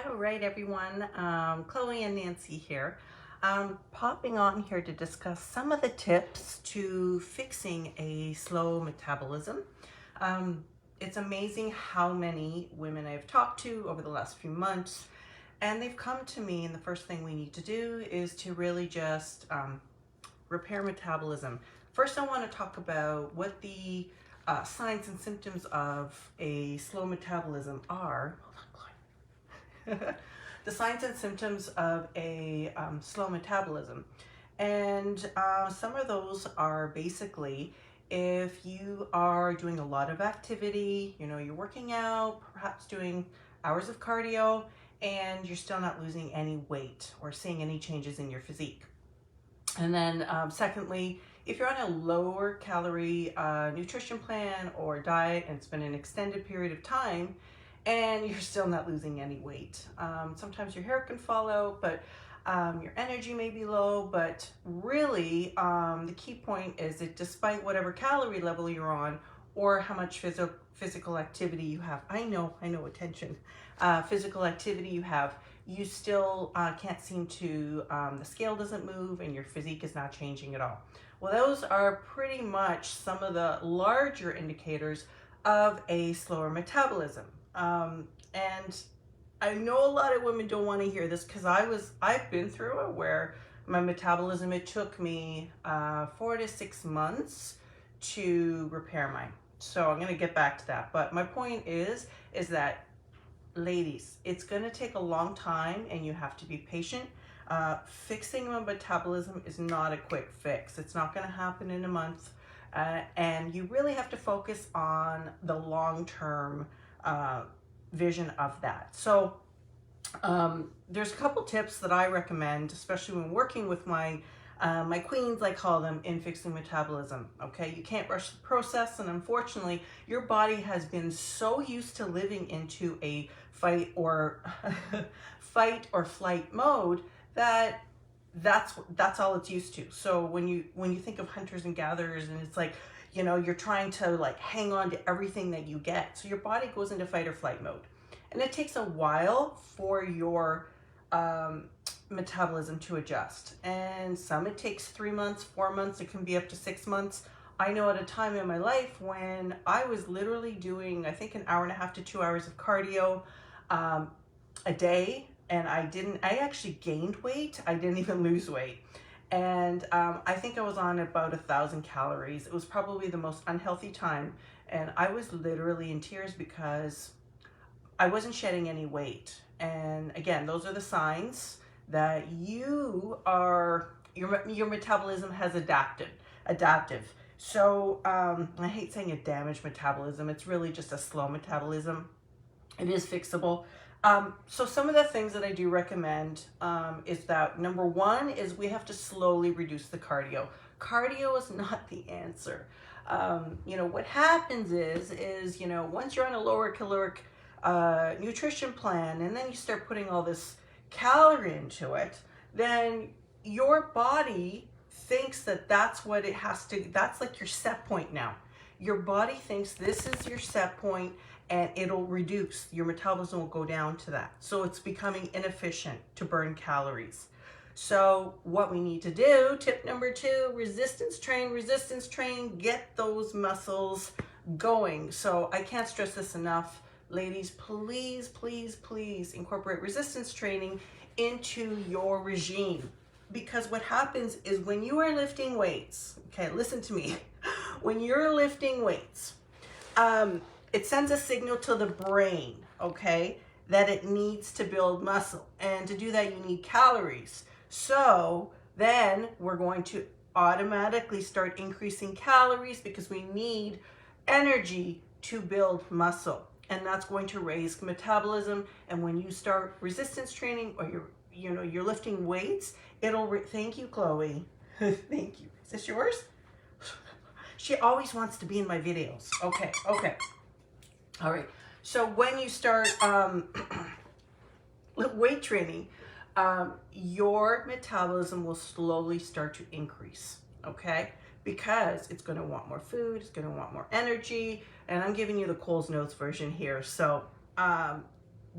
All right, everyone. Chloe and Nancy here. Popping on here to discuss some of the tips to fixing a slow metabolism. Um, it's amazing how many women I've talked to over the last few months, and they've come to me, and the first thing we need to do is to really just repair metabolism. First, I want to talk about what the signs and symptoms of a slow metabolism are. The signs and symptoms of a slow metabolism. And some of those are basically if you are doing a lot of activity, you're working out, perhaps doing hours of cardio, and you're still not losing any weight or seeing any changes in your physique. And then secondly, if you're on a lower calorie nutrition plan or diet and it's been an extended period of time and you're still not losing any weight. Sometimes your hair can fall out, but your energy may be low, but really the key point is that despite whatever calorie level you're on or how much physical activity you have, I know, attention, physical activity you have, you still can't seem to, the scale doesn't move and your physique is not changing at all. Well, those are pretty much some of the larger indicators of a slower metabolism. And I know a lot of women don't want to hear this because I've been through it where my metabolism, it took me 4 to 6 months to repair mine. So I'm going to get back to that. But my point is that ladies, it's going to take a long time and you have to be patient. Fixing my metabolism is not a quick fix. It's not going to happen in a month. And you really have to focus on the long-term vision of that. So there's a couple tips that I recommend, especially when working with my queens, I call them, in fixing metabolism. Okay, you can't rush the process, and unfortunately, your body has been so used to living into a fight or flight mode that that's all it's used to. So when you think of hunters and gatherers, and it's like, you're trying to like hang on to everything that you get. So your body goes into fight or flight mode. And it takes a while for your metabolism to adjust. And some it takes 3 months, 4 months, it can be up to 6 months. I know at a time in my life when I was literally doing, I think, 1.5 to 2 hours of cardio a day. And I actually gained weight. I didn't even lose weight. And I think I was on about 1,000 calories. It was probably the most unhealthy time. And I was literally in tears because I wasn't shedding any weight. And again, those are the signs that your metabolism has adaptive. So I hate saying a damaged metabolism. It's really just a slow metabolism. It is fixable. So some of the things that I do recommend is that number one is we have to slowly reduce the cardio. Cardio is not the answer. What happens is once you're on a lower caloric nutrition plan and then you start putting all this calorie into it, then your body thinks that that's what it has to, that's like your set point now. Your body thinks this is your set point and it'll reduce, your metabolism will go down to that. So it's becoming inefficient to burn calories. So what we need to do, tip number 2, resistance train, get those muscles going. So I can't stress this enough. Ladies, please, please, please incorporate resistance training into your regime. Because what happens is when you are lifting weights, okay, listen to me. When you're lifting weights, it sends a signal to the brain, okay, that it needs to build muscle. And to do that, you need calories. So then we're going to automatically start increasing calories because we need energy to build muscle. And that's going to raise metabolism. And when you start resistance training or you're lifting weights, thank you, Chloe. Thank you. Is this yours? She always wants to be in my videos. Okay. All right. So when you start weight training, your metabolism will slowly start to increase. Okay. Because it's going to want more food, it's going to want more energy, and I'm giving you the Coles Notes version here. So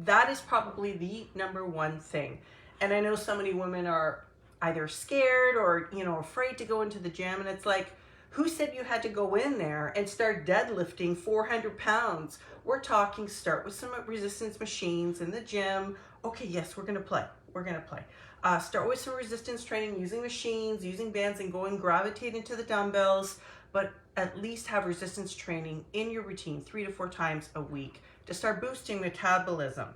That is probably the number one thing. And I know so many women are either scared or, afraid to go into the gym. And it's like, who said you had to go in there and start deadlifting 400 pounds? We're talking start with some resistance machines in the gym. Okay, yes, we're going to play. We're going to play. Start with some resistance training using machines, using bands, and gravitate into the dumbbells. But at least have resistance training in your routine 3 to 4 times a week to start boosting metabolism.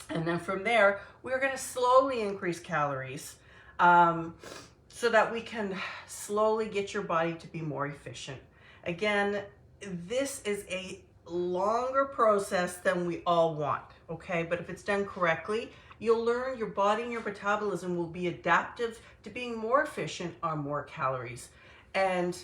And then from there, we're going to slowly increase calories so that we can slowly get your body to be more efficient. Again, this is a longer process than we all want, okay? But if it's done correctly, you'll learn your body and your metabolism will be adaptive to being more efficient on more calories. And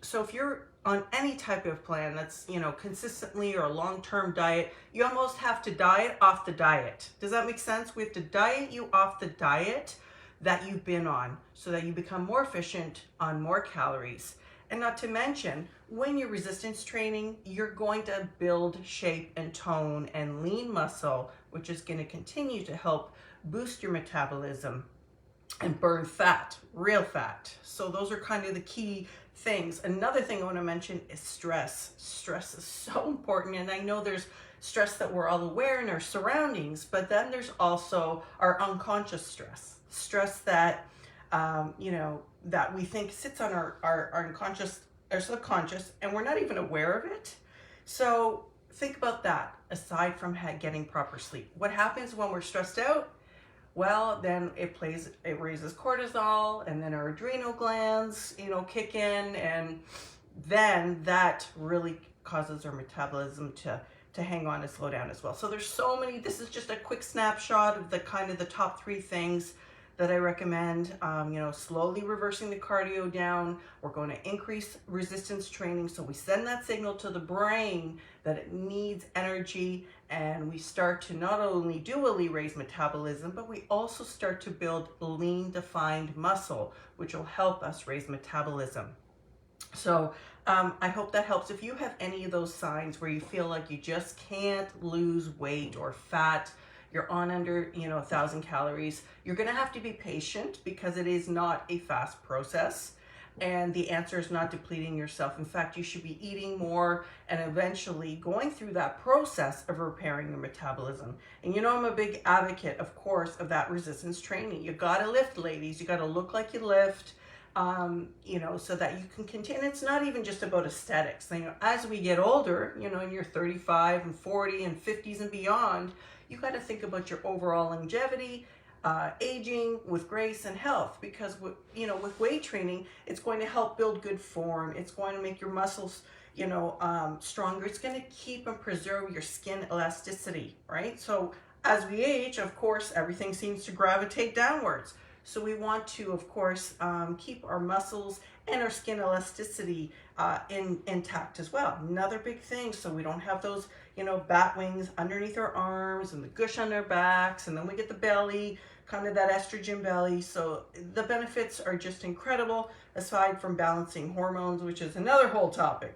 so if you're on any type of plan that's, consistently or a long-term diet, you almost have to diet off the diet. Does that make sense? We have to diet you off the diet that you've been on so that you become more efficient on more calories. And not to mention, when you're resistance training, you're going to build shape and tone and lean muscle, which is going to continue to help boost your metabolism and burn fat, real fat. So those are kind of the key things. Another thing I want to mention is stress. Stress is so important, and I know there's stress that we're all aware in our surroundings, but then there's also our unconscious stress that that we think sits on our unconscious, our subconscious, and we're not even aware of it. So think about that. Aside from getting proper sleep, what happens when we're stressed out? Well, then it raises cortisol, and then our adrenal glands, kick in, and then that really causes our metabolism to hang on and slow down as well. So there's so many. This is just a quick snapshot of the top 3 things that I recommend. Slowly reversing the cardio down. We're going to increase resistance training, so we send that signal to the brain that it needs energy, and we start to not only dually raise metabolism, but we also start to build lean defined muscle, which will help us raise metabolism. So I hope that helps. If you have any of those signs where you feel like you just can't lose weight or fat, you're on under 1,000 calories, you're going to have to be patient because it is not a fast process. And the answer is not depleting yourself. In fact, you should be eating more and eventually going through that process of repairing your metabolism. And I'm a big advocate, of course, of that resistance training. You got to lift, ladies. You got to look like you lift, so that you can continue. It's not even just about aesthetics. As we get older, in your 35 and 40 and 50s and beyond, you got to think about your overall longevity, aging with grace and health, because with weight training, it's going to help build good form. It's going to make your muscles stronger. It's going to keep and preserve your skin elasticity, right? So as we age, of course, everything seems to gravitate downwards. So we want to, of course, keep our muscles and our skin elasticity intact as well. Another big thing, so we don't have those bat wings underneath our arms and the gush on our backs, and then we get the belly, kind of that estrogen belly. So the benefits are just incredible, aside from balancing hormones, which is another whole topic.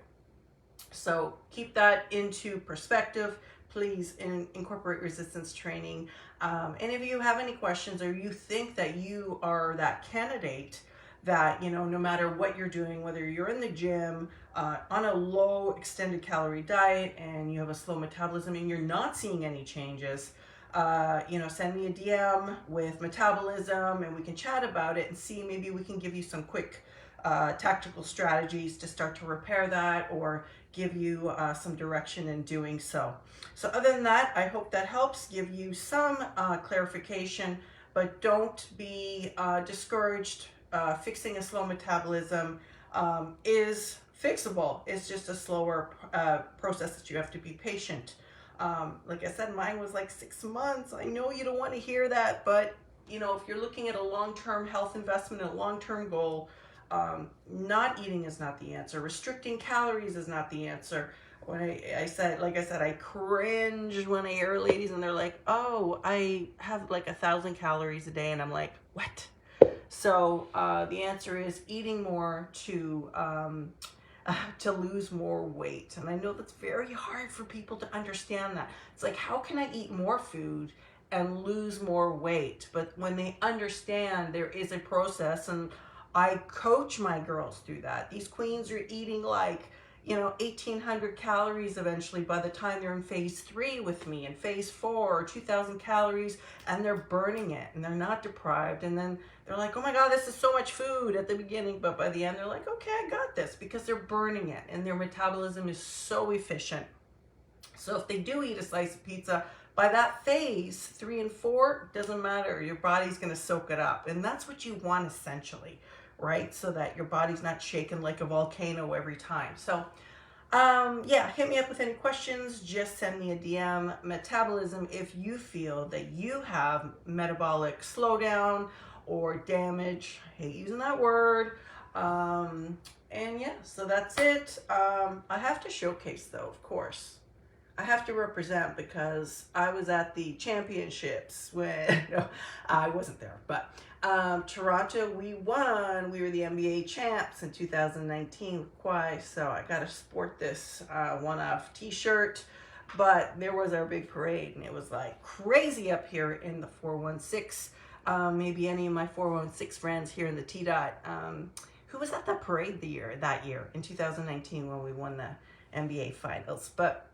So keep that into perspective. Please incorporate resistance training. And if you have any questions, or you think that you are that candidate that, no matter what you're doing, whether you're in the gym, on a low extended calorie diet, and you have a slow metabolism and you're not seeing any changes, send me a DM with Metabolism, and we can chat about it and see, maybe we can give you some quick tactical strategies to start to repair that, or give you some direction in doing so. So other than that, I hope that helps give you some clarification, but don't be discouraged. Fixing a slow metabolism is fixable. It's just a slower process that you have to be patient. Like I said, mine was like 6 months. I know you don't want to hear that, but if you're looking at a long-term health investment, a long-term goal, not eating is not the answer. Restricting calories is not the answer. When I said, I cringe when I hear ladies and they're like, oh, I have like 1,000 calories a day. And I'm like, what? So the answer is eating more to to lose more weight. And I know that's very hard for people to understand that. It's like, how can I eat more food and lose more weight? But when they understand there is a process, and I coach my girls through that. These queens are eating like, 1,800 calories eventually by the time they're in phase 3 with me, in phase 4, 2,000 calories, and they're burning it and they're not deprived. And then they're like, oh my God, this is so much food at the beginning. But by the end, they're like, okay, I got this, because they're burning it and their metabolism is so efficient. So if they do eat a slice of pizza, by that phase 3 and 4, doesn't matter. Your body's going to soak it up. And that's what you want essentially, right? So that your body's not shaken like a volcano every time. So yeah, hit me up with any questions. Just send me a DM. Metabolism, if you feel that you have metabolic slowdown or damage. I hate using that word. And yeah, so that's it. I have to showcase though, of course. I have to represent, because I was at the championships when, no, I wasn't there, but Toronto, we won. We were the NBA champs in 2019 with Kawhi, so I got to sport this one-off t-shirt. But there was our big parade, and it was like crazy up here in the 416. Maybe any of my 416 friends here in the T-Dot, who was at that parade that year in 2019 when we won the NBA finals. But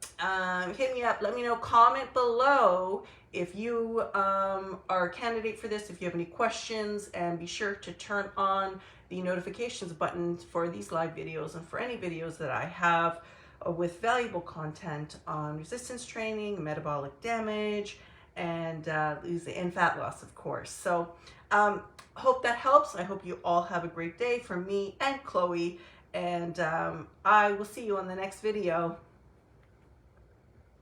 hit me up, let me know, comment below if you are a candidate for this, if you have any questions, and be sure to turn on the notifications button for these live videos and for any videos that I have with valuable content on resistance training, metabolic damage, and fat loss, of course. So hope that helps. I hope you all have a great day from me and Chloe. And I will see you on the next video.